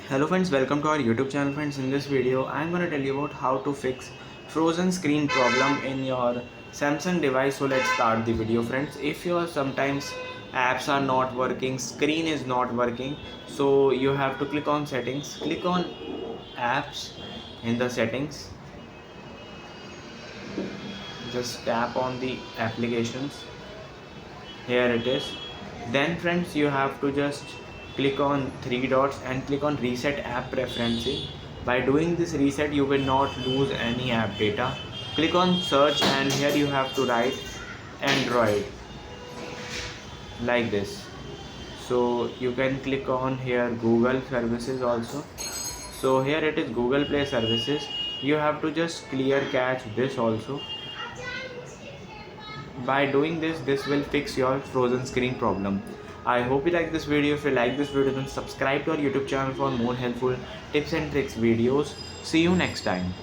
Hello friends, welcome to our YouTube channel friends. In this video I am going to tell you about how to fix frozen screen problem in your Samsung device. So let's start the video friends. If your sometimes apps are not working, screen is not working, so you have to click on settings, click on apps. In the settings, just tap on the applications. Here it is. Then friends, you have to just click on three dots and click on reset app preferences. By doing this reset, you will not lose any app data. Click on search and here you have to write Android like this. So you can click on here Google services also. So here it is Google Play services. You have to just clear cache this also. By doing this will fix your frozen screen problem. I hope you like this video. If you like this video, then subscribe to our YouTube channel for more helpful tips and tricks videos. See you next time.